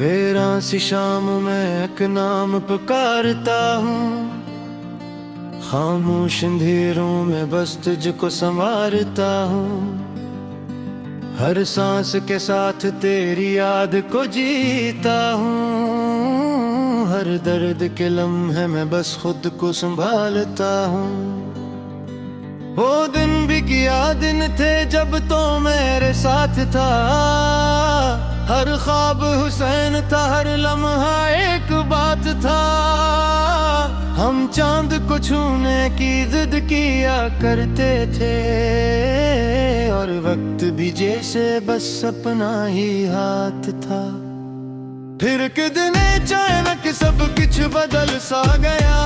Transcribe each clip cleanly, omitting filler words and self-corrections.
Vera सी शाम में एक नाम पुकारता हूँ, खामोश अंधेरों में बस तुझको संवारता हूँ। हर सांस के साथ तेरी याद को जीता हूँ, हर दर्द के लम्हे में बस खुद को संभालता हूँ। वो दिन भी किया दिन थे जब तो मेरे साथ था, हर ख्वाब हुसैन था, हर लम्हा एक बात था। हम चांद को छूने की जिद किया करते थे, और वक्त भी जैसे बस अपना ही हाथ था। फिर कितने अचानक सब कुछ बदल सा गया,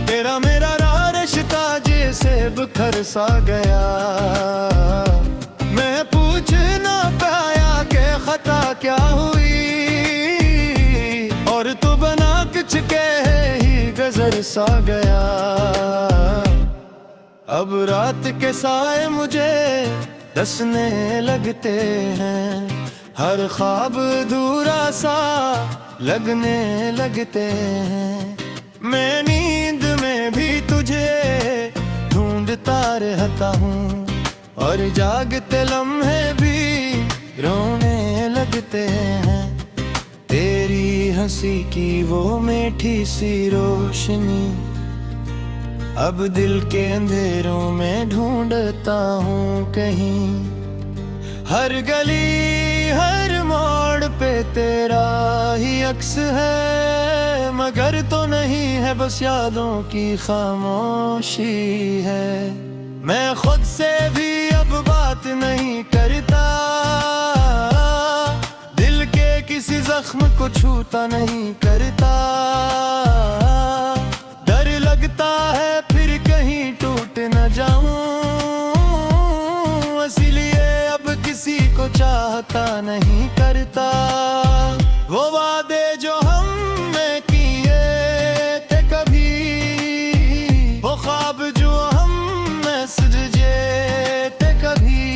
तेरा मेरा रिश्ता जैसे बिखर सा गया। मैं पूछ ना पाया कि खता क्या हुई, और तू बना कुछ कहे ही गुजर सा गया। अब रात के साए मुझे डसने लगते हैं, हर ख्वाब अधूरा सा लगने लगते हैं। मैं नींद में भी तुझे ढूंढता रहता हूँ, और जागते लम्हे भी रोने लगते हैं। तेरी हंसी की वो मीठी सी रोशनी अब दिल के अंधेरों में ढूंढता हूँ कहीं। हर गली हर मोड़ पे तेरा ही अक्स है, मगर तो नहीं है बस यादों की खामोशी है। मैं खुद से भी अब बात नहीं करता, दिल के किसी जख्म को छूता नहीं करता। डर लगता है फिर कहीं टूट न जाऊं, इसीलिए अब किसी को चाहता नहीं करता। वो वादे जो हमने किए थे कभी, वो ख्वाब जो हमने सजे थे कभी,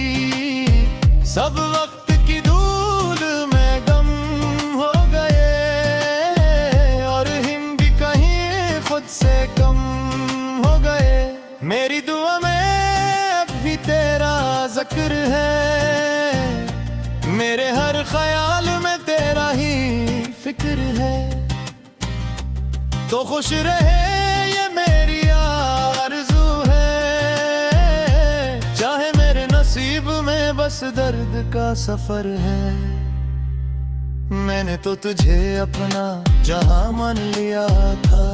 सब वक्त की धूल में गम हो गए, और हम भी कहीं खुद से कम हो गए। मेरी दुआ में अब भी तेरा जिक्र है, मेरे हर ख्याल में तेरा ही फिक्र है। तो खुश रहे ये मेरी आरज़ू है, चाहे मेरे नसीब में बस दर्द का सफर है। मैंने तो तुझे अपना जहां मान लिया था,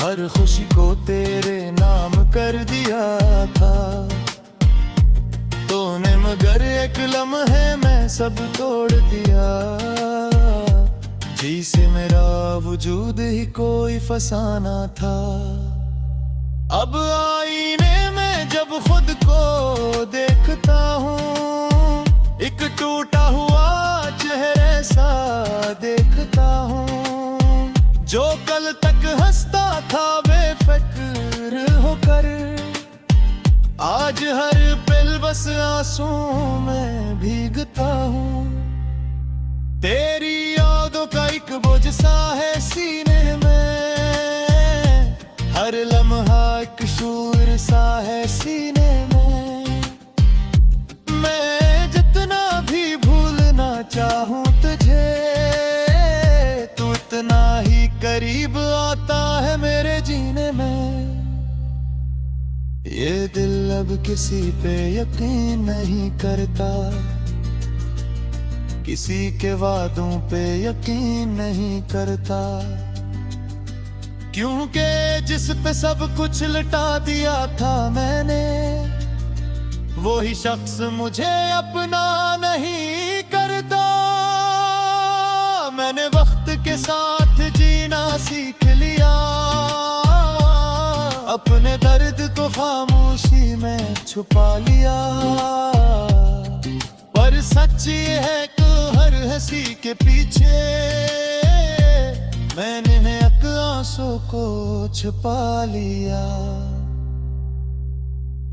हर खुशी को तेरे नाम कर दिया था। तूने मगर एक लम्हे में सब तोड़ दिया, जी से मेरा वजूद ही कोई फसाना था। अब आईने में जब खुद को देखता हूँ, एक टूटा हुआ चेहरे सा देखता हूँ। जो कल तक हंसता था बेफिक्र होकर, आज हर पल बस आंसुओं में भीगता हूँ। तेरी यादों का एक बोझ सा है सीने में, हर लम्हा एक शूर सा है सीने में। मैं जितना भी भूलना चाहूँ तुझे, तू इतना ही करीब आता है मेरे जीने में। ये दिल अब किसी पे यकीन नहीं करता, किसी के वादों पे यकीन नहीं करता। क्योंकि जिस पे सब कुछ लुटा दिया था मैंने, वो ही शख्स मुझे अपना नहीं करता। मैंने वक्त के साथ जीना सीख लिया, अपने दर्द को खामोशी में छुपा लिया। पर सच ये है कि हर हंसी के पीछे मैंने एक आंसू को छुपा लिया।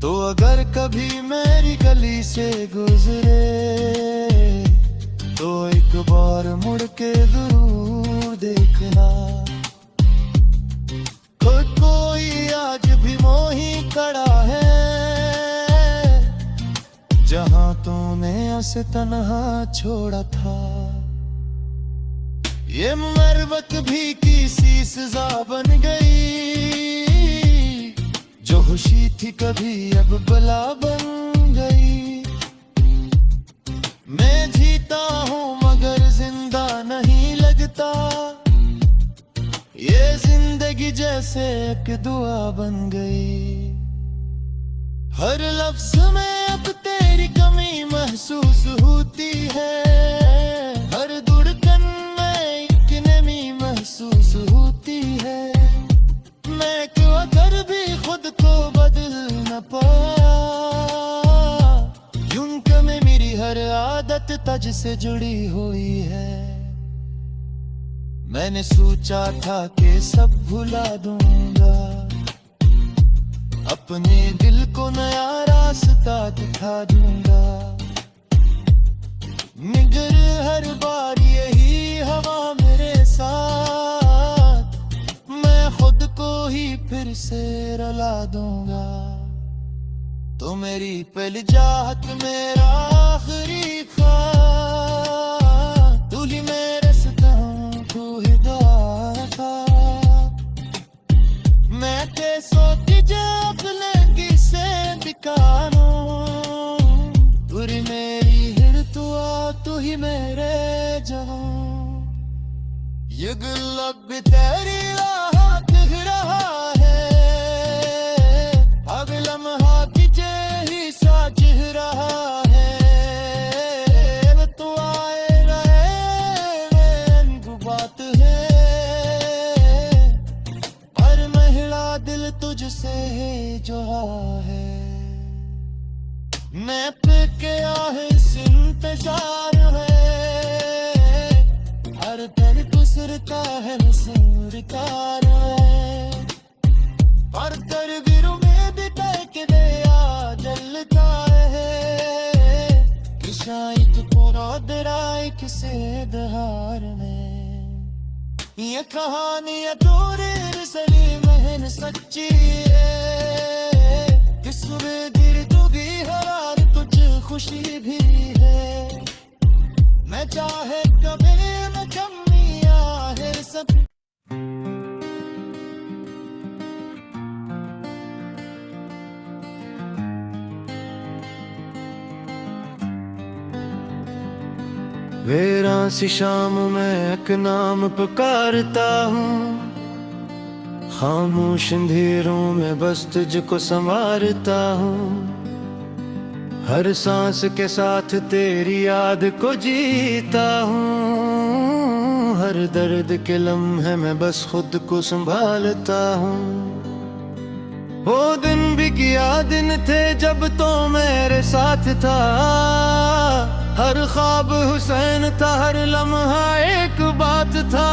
तो अगर कभी मेरी गली से गुजरे तो एक बार मुड़ के जरूर देखना। कोई आज भी मोही खड़ा है, जहां तूने उसे तन्हा छोड़ा था। ये मरवत भी किसी सजा बन गई, जो खुशी थी कभी अब बला बन गई। मैं जीता हूँ मगर जिंदा नहीं लगता, ये जिंदगी जैसे एक दुआ बन गई। हर लफ्ज में अब तेरी कमी महसूस होती है, हर धड़कन में एक नमी महसूस होती है। मैं क्यों अगर भी खुद को बदल न पाया, यूं में मेरी हर आदत तुझ से जुड़ी हुई है। मैंने सोचा था कि सब भुला दूंगा, अपने दिल को नया रास्ता दिखा दूंगा। मगर हर बार यही हवा मेरे साथ, मैं खुद को ही फिर से रुला दूंगा। तो मेरी पहली चाहत मेरा आखिरी ख्वाब, तू ही मेरे सताऊं तू ही दुआ था। मैं ते सोती जा अपने किसे दिखानो, पूरी मेरी हिर तू ही मेरे जहां। ये गुलाब भी तेरी राह दिख रहा है, अब लम्हा तुझे ही साज रहा है। तू आए रहे वो बात है, पर महिला दिल तुझसे जो है। मैं पे क्या है इंतजार है, हर पल गुजरता है मसूरकार है। पर तरवीरों में भी तक दया जलता है, कि शायद पूरा दराई किसे दहार में। ये कहानी अधूरी रसली महन सच्ची है, किसमें दिल तू भी हरार तुझ खुशी भी है। मैं चाहे कभी न कमियां है सब। वेरा सी शाम में एक नाम पुकारता हूँ, खामोश अंधेरों में बस तुझको संवारता हूँ। हर सांस के साथ तेरी याद को जीता हूँ, हर दर्द के लम्हे में बस खुद को संभालता हूँ। वो दिन भी क्या दिन थे जब तो मेरे साथ था, हर ख्वाब हुसैन था, हर लम्हा एक बात था।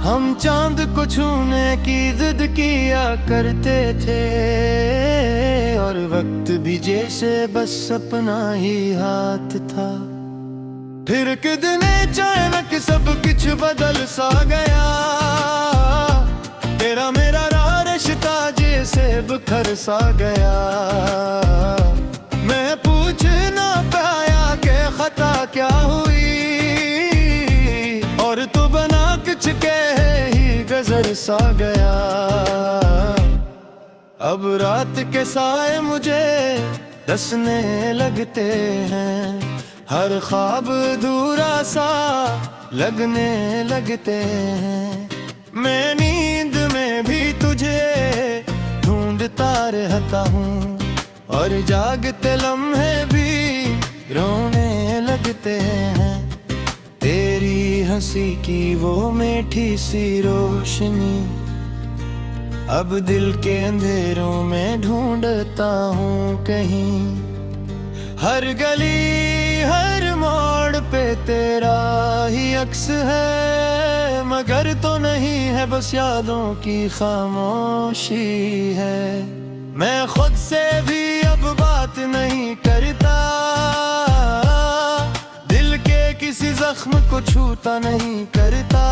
हम चांद को छूने की जिद किया करते थे, और वक्त भी जैसे बस अपना ही हाथ था। फिर कितने अचानक सब कुछ बदल सा गया, तेरा मेरा रिश्ता जैसे बिखर सा गया। मैं पूछ ना पाया कि खता क्या हुई, और तू बना कुछ कहे ही गुजर सा गया। अब रात के साए मुझे डसने लगते हैं, हर ख्वाब अधूरा सा लगने लगते हैं। मैं नींद में भी तुझे ढूंढता रहता हूँ, और जागते लम्हे भी रोने लगते हैं। तेरी हंसी की वो मीठी सी रोशनी अब दिल के अंधेरों में ढूंढता हूँ कहीं। हर गली हर मोड़ पे तेरा ही अक्स है, मगर तो नहीं है बस यादों की खामोशी है। मैं खुद से भी अब बात नहीं करता, दिल के किसी जख्म को छूता नहीं करता,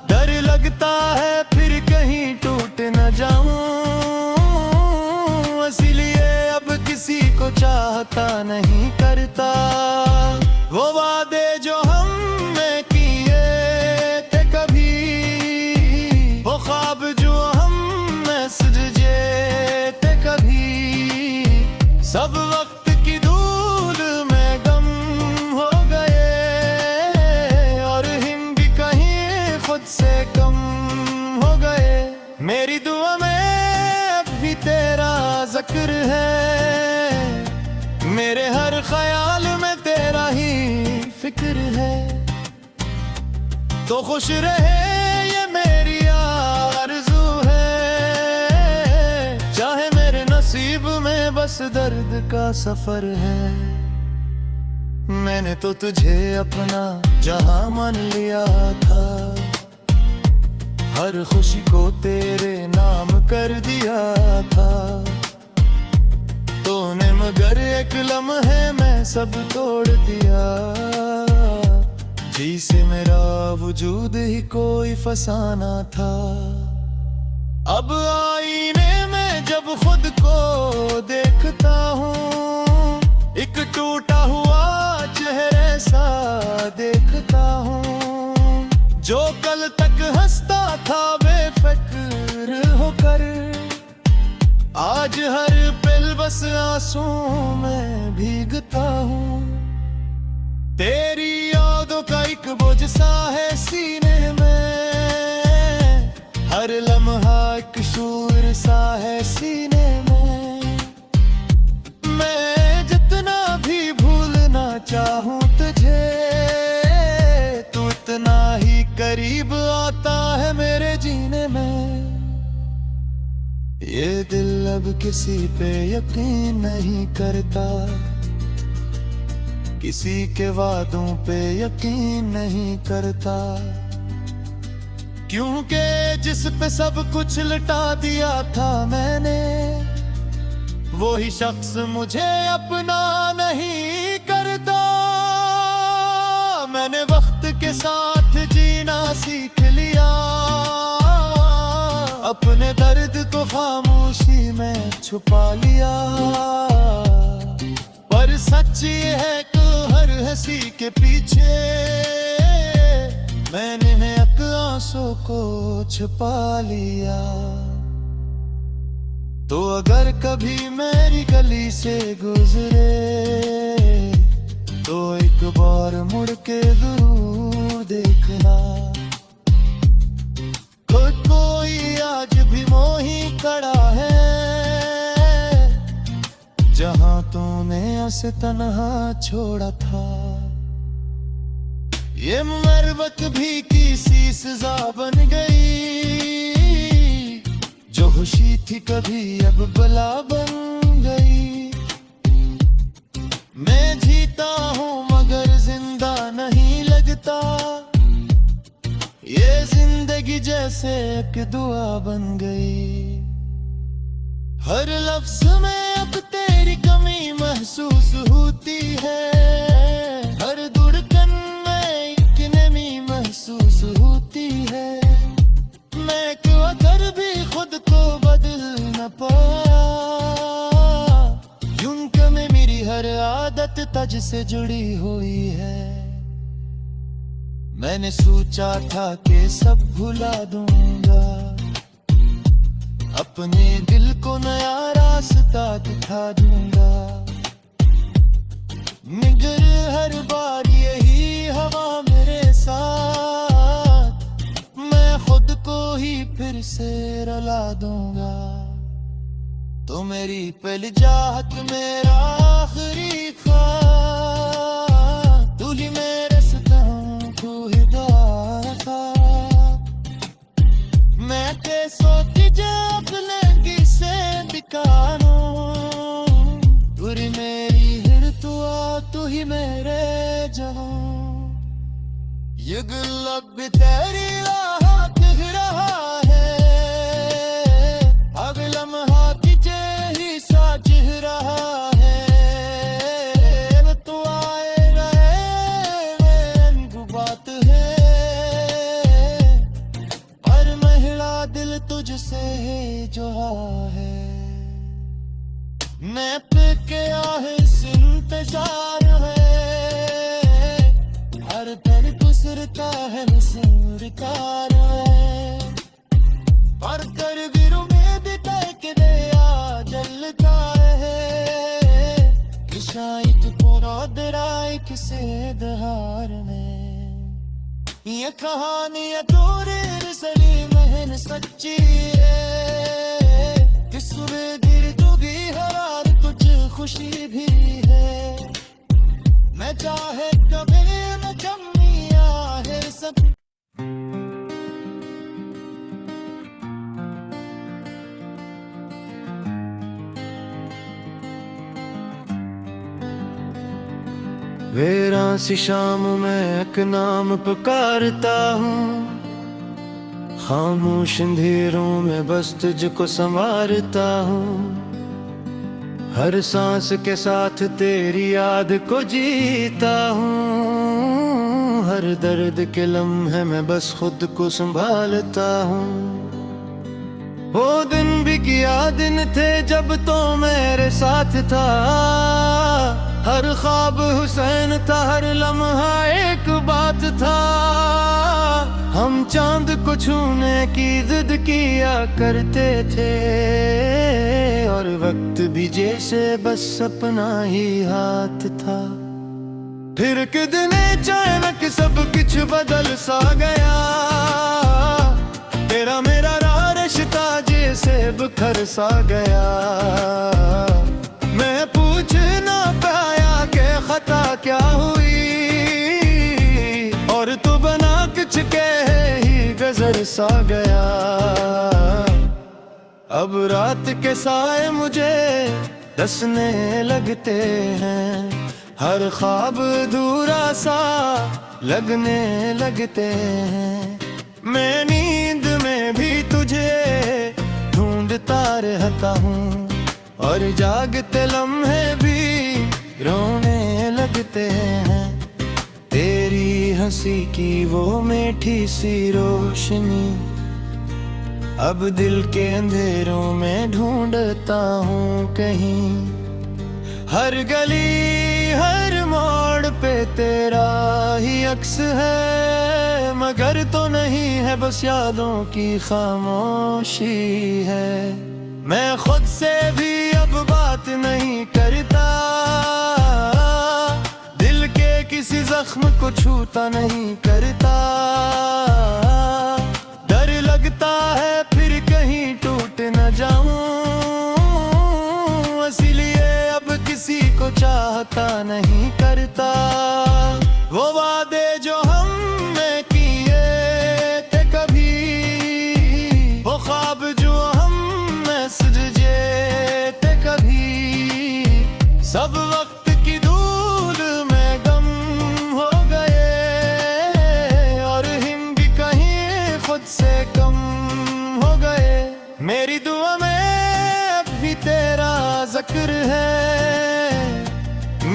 डर लगता है फिर कहीं टूट न जाऊं, इसलिए अब किसी को चाहता नहीं करता। वो वादे जो हमने किए थे कभी, वो ख्वाब जो हमने सजे थे कभी, सब वक्त की धूल में गम हो गए, और हम भी कहीं खुद से कम हो गए। मेरी दुआ में अब भी तेरा जिक्र है, मेरे हर ख्याल में तेरा ही फिक्र है। तो खुश रहे ये मेरी आरज़ू है, चाहे मेरे नसीब में बस दर्द का सफर है। मैंने तो तुझे अपना जहां मान लिया था, हर खुशी को तेरे नाम कर दिया था। तूने मगर एक लम्हे में सब तोड़ दिया, जी से मेरा वजूद ही कोई फसाना था। अब आईने में जब खुद को देखता हूँ, एक टूटा हुआ चेहरे सा देखता हूँ, जो कल तक हंसता था बेफिक्र होकर, आज हर पल बस आंसुओं में भीगता हूँ। तेरी यादों का एक बोझ सा है सीने में, हर लम्हा एक शूर सा है सीने में। मैं जितना भी भूलना चाहूँ तुझे, तू इतना ही करीब आता है मेरे जीने में। ये दिल अब किसी पे यकीन नहीं करता, किसी के वादों पे यकीन नहीं करता, क्योंकि जिस पे सब कुछ लुटा दिया था मैंने, वो ही शख्स मुझे अपना नहीं करता। मैंने वक्त के साथ जीना सीख लिया, अपने दर्द को खामोशी में छुपा लिया। पर सच ये है कि हर हंसी के पीछे मैंने एक आंसू को छुपा लिया। तो अगर कभी मेरी गली से गुजरे, तो एक बार मुड़ के जरूर देखना, कोई आज भी मोही खड़ा है, जहां तूने उसे तन्हा छोड़ा था। ये मरबत भी किसी सजा बन गई, जो खुशी थी कभी अब बला बन गई। मैं जीता हूँ मगर जिंदा नहीं लगता, ये जिंदगी जैसे एक दुआ बन गई। हर लफ्ज में अब तेरी कमी महसूस होती है, हर धड़कन में एक नमी महसूस होती है। मैं क्यों अगर भी खुद को बदल न पाया, यूं में मेरी हर आदत तुझ से जुड़ी हुई है। मैंने सोचा था कि सब भुला दूंगा, अपने दिल को नया रास्ता दिखा दूंगा, मगर हर बार यही हवा मेरे साथ, मैं खुद को ही फिर से रुला दूंगा। तो मेरी पहली चाहत मेरा आखिरी ख्वाब, तू ही मेरे सताऊं तू ही दुआ था। मैं ते सोची जब लगी से दिखानो, पूरी मेरी हिर तू ही मेरे जहां। ये गुलाब भी तेरी राह दिख रहा है, अब लम्हा तुझे ही साज रहा है। तू आए रहे है मसूर का रोए, पर कर भी उम्मीद तक दे आ जलता है कि शायद पूरा दराई किसे दहार में। ये कहानी अधूरी रसली महन सच्ची है कि सुबह दिल डूबी हरार कुछ खुशी भी है। मैं चाहे कभी न कमियां है सब। वेरा सी शाम में एक नाम पुकारता हूँ, खामोश अंधेरों में बस तुझको संवारता हूँ। हर सांस के साथ तेरी याद को जीता हूँ, हर दर्द के लम्हे में बस खुद को संभालता हूँ। वो दिन भी क्या दिन थे जब तो मेरे साथ था, हर ख्वाब हुसैन था, हर लम्हा एक बात था। हम चांद को छूने की जिद किया करते थे, और वक्त भी जैसे बस अपना ही हाथ था। फिर कितने अचानक सब कुछ बदल सा गया, तेरा मेरा रिश्ता जैसे बिखर सा गया। मैं पूछ ना पाया कि खता क्या हुई, और तू बना कुछ कहे ही गुजर सा गया। अब रात के साए मुझे डसने लगते हैं, हर ख्वाब अधूरा सा लगने लगते हैं। मैं नींद में भी तुझे ढूंढता रहता हूँ, और जागते लम्हे भी रोने लगते हैं। तेरी हंसी की वो मीठी सी रोशनी अब दिल के अंधेरों में ढूंढता हूँ कहीं। हर गली हर मोड़ पे तेरा ही अक्स है, मगर तो नहीं है बस यादों की खामोशी है। मैं खुद से भी अब बात नहीं करता, दिल के किसी जख्म को छूता नहीं करता। डर लगता है फिर कहीं टूट न जाऊं, इसीलिए अब किसी को चाहता नहीं करता। वो वादे जो हमने किए थे कभी, वो ख्वाब जो हमने सजे थे कभी, सब वक्त की धूल में गम हो गए, और हम भी कहीं खुद से कम हो गए। मेरी दुआ में अब भी तेरा जिक्र है,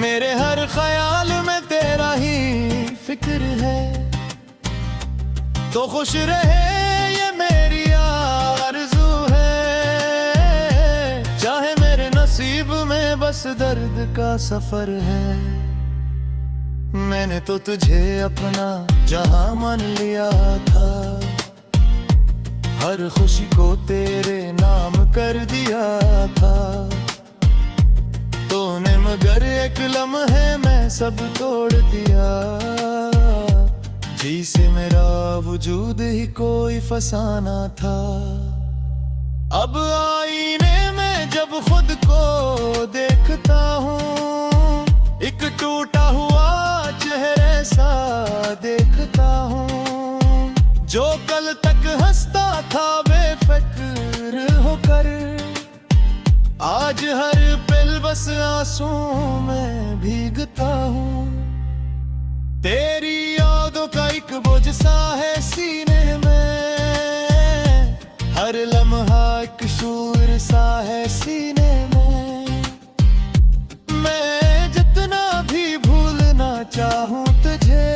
मेरे हर ख्याल में तेरा ही फिक्र है। तो खुश रहे ये मेरी आरज़ू है, चाहे मेरे नसीब में बस दर्द का सफर है। मैंने तो तुझे अपना जहां मान लिया था, हर खुशी को तेरे नाम कर दिया था। तूने मगर एक लम्हे में सब तोड़ दिया, जी से मेरा वजूद ही कोई फसाना था। अब आईने में जब खुद को देखता हूँ, एक टूटा हुआ चेहरे सा देखता हूँ। जो कल तक हंसता था बेफिक्र होकर, आज हर पल बस आंसुओं में भीगता हूँ। तेरी यादों का एक बोझ सा है सीने में, हर लम्हा एक शूर सा है सीने में। मैं जितना भी भूलना चाहूँ तुझे,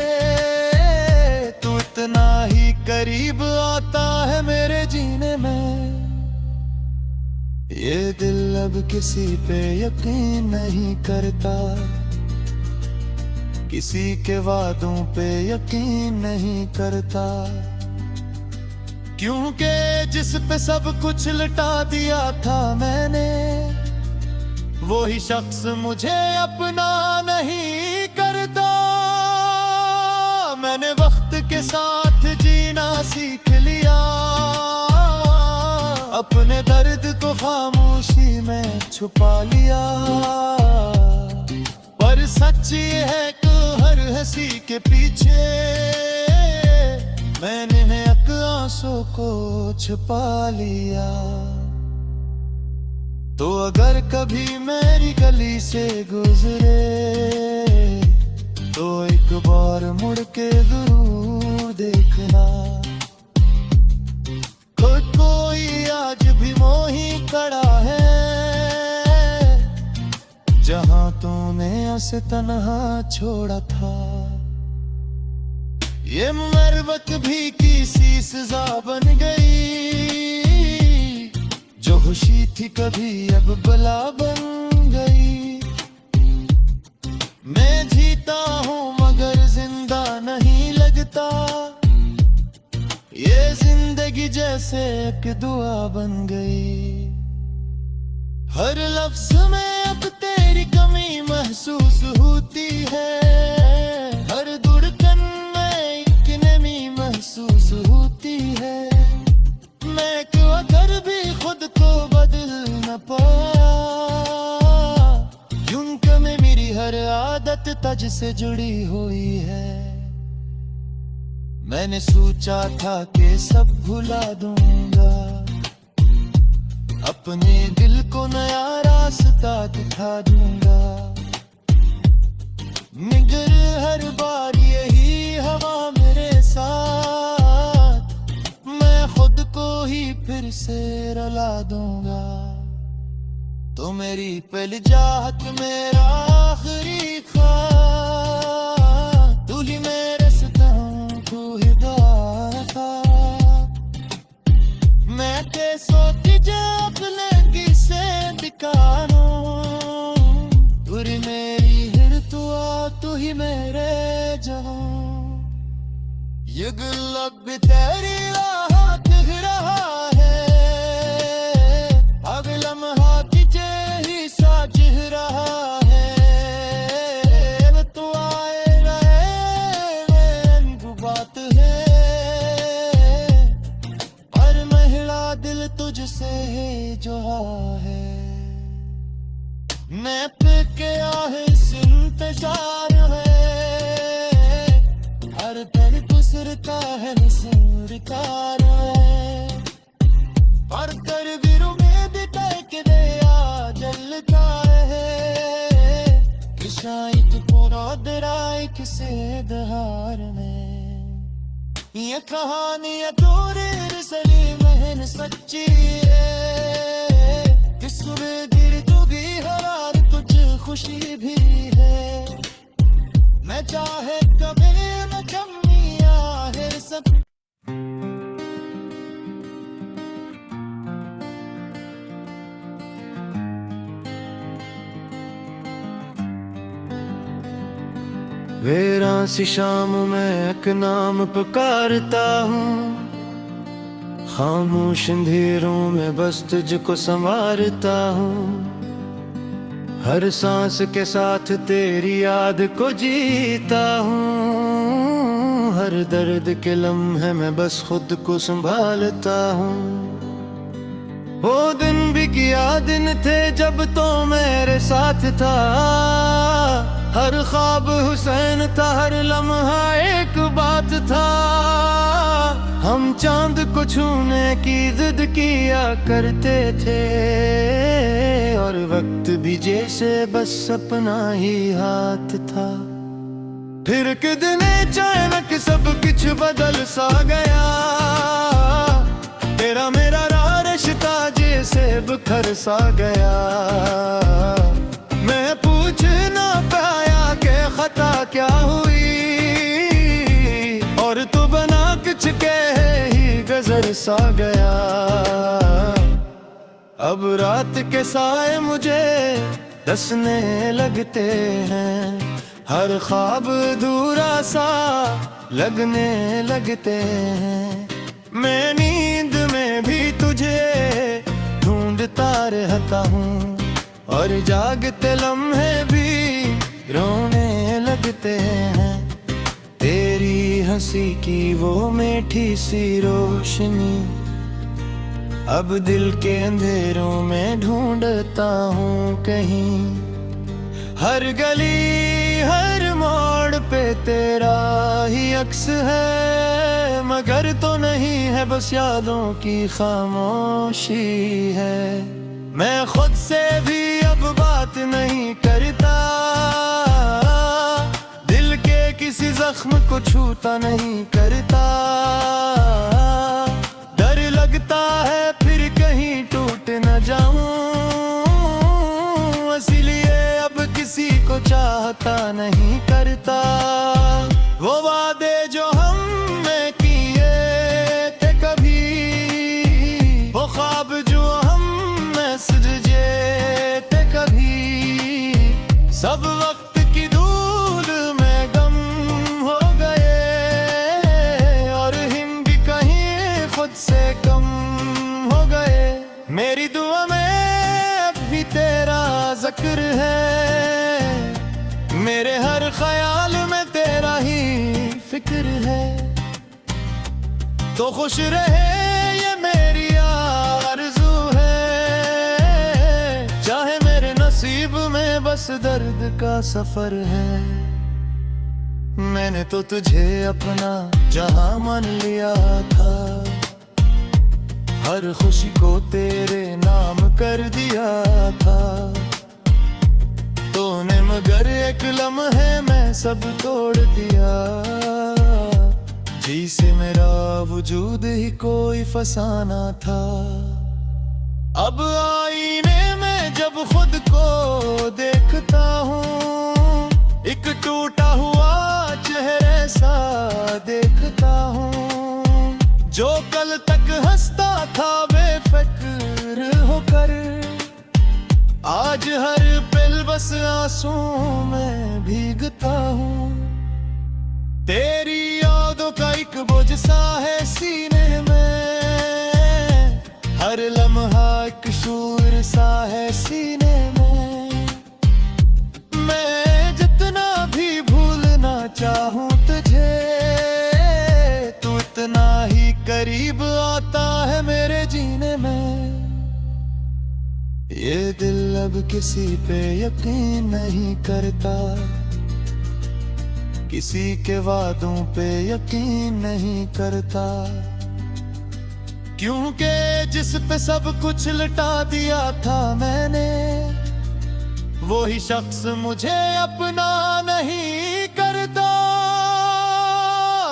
तू इतना ही करीब आता है मेरे जीने में। ये दिल अब किसी पे यकीन नहीं करता, किसी के वादों पे यकीन नहीं करता, क्योंकि जिस पे सब कुछ लुटा दिया था मैंने, वो ही शख्स मुझे अपना नहीं करता। मैंने वक्त के साथ जीना सीख लिया, अपने दर्द को खामोशी में छुपा लिया। पर सच ये है कि हर हंसी के पीछे मैंने नेक आंसू को छुपा लिया। तो अगर कभी मेरी गली से गुजरे तो एक बार मुड़ के जरूर देखना, खुद कोई आज भी मोही खड़ा है, जहां तूने उसे तन्हा छोड़ा था। ये मरवत भी किसी सजा बन गई, जो खुशी थी कभी अब बला बन गई। मैं जीता हूँ मगर जिंदा नहीं लगता, ये जिंदगी जैसे एक दुआ बन गई। हर लफ्ज में अब तेरी कमी महसूस होती है, हर धड़कन में एक नमी महसूस होती है। मैं क्यों अगर भी खुद को बदल न पाया, यूं में मेरी हर आदत तुझ से जुड़ी हुई है। मैंने सोचा था कि सब भुला दूंगा, अपने दिल को नया रास्ता दिखा दूंगा, मगर हर बार यही हवा मेरे साथ, मैं खुद को ही फिर से रुला दूंगा। तो मेरी पहली चाहत मेरा आखिरी ख्वाब, तू ही मेरे सितम तू ही दुआ था। मैं ते सोती जा अपने किसे दिखानो, तू ही मेरी हिरतुआ तू ही मेरे जहां। ये गुलाब भी तेरी राह दिख रहा है, अब लम्हा तुझे ही साज रहा है। तू आए रहे वो बात है, पर महिला दिल तुझसे जो है। मैं पे के आहे इंतजार है, हर पल गुजरता है नसूरकार है। पर कर भी उम्मीद के दया जलता है, कि शायद पूरा दराई किसे दहार में। ये कहानी अधूरी रसली महन सच्ची है, कि सुबह गिर डूबी हरार कुछ खुशी भी है। मैं चाहे कभी न कमियां है सब। वेरा सी शाम में एक नाम पुकारता हूँ, खामोश अंधेरों में बस तुझको संवारता हूँ। हर सांस के साथ तेरी याद को जीता हूँ, हर दर्द के लम्हे में बस खुद को संभालता हूँ। वो दिन भी क्या दिन थे जब तो मेरे साथ था, हर ख्वाब हुसैन था, हर लम्हा एक बात था। हम चांद को छूने की जिद किया करते थे, और वक्त भी जैसे बस अपना ही हाथ था। फिर कितने अचानक सब कुछ बदल सा गया, तेरा मेरा रिश्ता जैसे बिखर सा गया। मैं पूछ ना पाया कि खता क्या हुई, और तू बना कुछ कहे ही गुजर सा गया। अब रात के साए मुझे डसने लगते हैं, हर ख्वाब अधूरा सा लगने लगते हैं। मैं नींद में भी तुझे ढूंढता रहता हूँ, और जागते लम्हे भी रोने लगते हैं। तेरी हंसी की वो मीठी सी रोशनी अब दिल के अंधेरों में ढूंढता हूँ कहीं। हर गली हर मोड़ पे तेरा ही अक्स है, मगर तो नहीं है बस यादों की खामोशी है। मैं खुद से भी अब बात नहीं करता, दिल के किसी जख्म को छूता नहीं करता। डर लगता है फिर कहीं टूट न जाऊं, इसीलिए अब किसी को चाहता नहीं करता। वो वादे जो हमने किए थे कभी, वो ख्वाब जो हमने सजे थे कभी, सब वक्त की धूल में गम हो गए, और हम भी कहीं खुद से कम हो गए। मेरी दुआ में अब भी तेरा जिक्र है, मेरे हर ख्याल में तेरा ही फिक्र है। तो खुश रहे ये मेरी आरज़ू है, चाहे मेरे नसीब में बस दर्द का सफर है। मैंने तो तुझे अपना जहां मान लिया था, हर खुशी को तेरे नाम कर दिया था। तूने मगर एक लम्हे में सब तोड़ दिया, जी से मेरा वजूद ही कोई फसाना था। अब आईने में जब खुद को देखता हूँ, एक टूटा हुआ चेहरे सा देखता हूँ, जो कल तक हंसता था बेफिक्र होकर, आज हर पल बस आंसुओं में भीगता हूँ। तेरी यादों का एक बोझ सा है सीने में, हर लम्हा एक शूर सा है सीने में। मैं जितना भी भूलना चाहूँ तुझे, तू इतना ही करीब आता है मेरे जीने में। ये दिल अब किसी पे यकीन नहीं करता, किसी के वादों पे यकीन नहीं करता, क्योंकि जिस पे सब कुछ लुटा दिया था मैंने, वो ही शख्स मुझे अपना नहीं करता।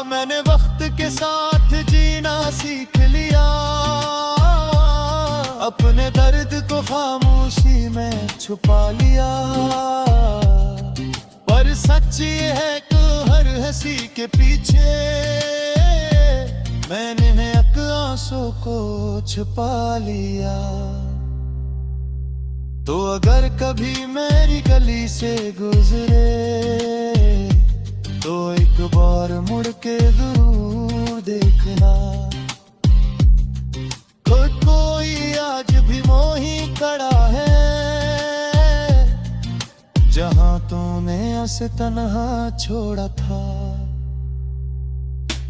मैंने वक्त के साथ जीना सीख लिया, अपने दर्द को खामोशी में छुपा लिया। पर सच ये है कि हर हंसी के पीछे मैंने महक आंसू को छुपा लिया। तो अगर कभी मेरी गली से गुजरे, तो एक बार मुड़ के जरूर देखना, कोई आज भी मोही खड़ा है, जहां तूने उसे तन्हा छोड़ा था।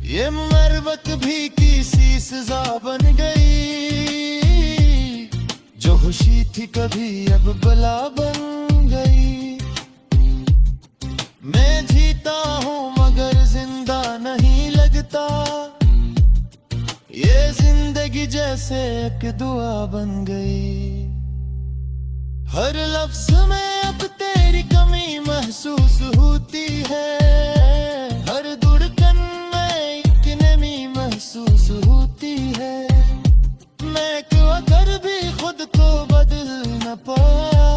ये मरवत भी किसी सजा बन गई, जो खुशी थी कभी अब बला बन गई। मैं जीता हूँ मगर जिंदा नहीं लगता, ये जिंदगी जैसे एक दुआ बन गई। हर लफ्ज में अब तेरी कमी महसूस होती है, हर धड़कन में एक नमी महसूस होती है। मैं क्यों अगर भी खुद को बदल न पाया,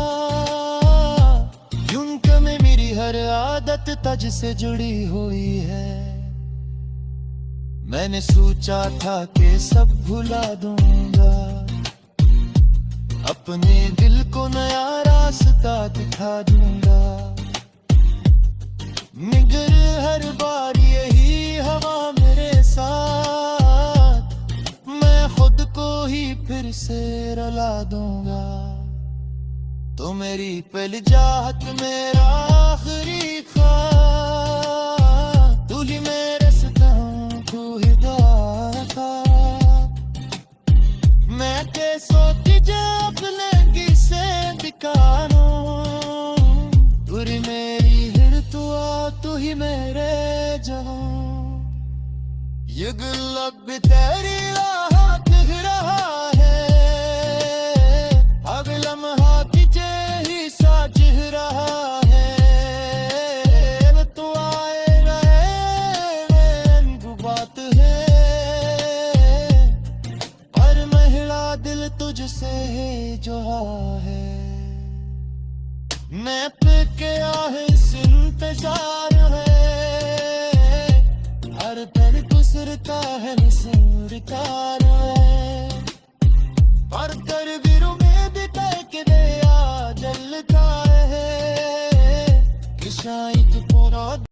यूं में मेरी हर आदत तुझ से जुड़ी हुई है। मैंने सोचा था कि सब भुला दूंगा, अपने दिल को नया रास्ता दिखा दूंगा, निगर हर बार यही हवा मेरे साथ, मैं खुद को ही फिर से रुला दूंगा। तो मेरी पहली चाहत, मेरा आखिरी ख्वाब, तू ही मेरे सितम, तू ही दुआ था। मैं के सोती जा अपने किसे दिखानो, पूरी मेरी हिर तू ही मेरे जहां। ये गुलाब भी तेरी राह दिख रहा है, अब लम्हा तुझे ही साज रहा है। तू आए रहे वो बात है, पर महिला दिल तुझसे जो है। मैं पे क्या है इस इंतजार है, हर पल गुजरता है मुस्कुराता है। पर कर भी उम्मीद तक दे आ जलता है कि शायद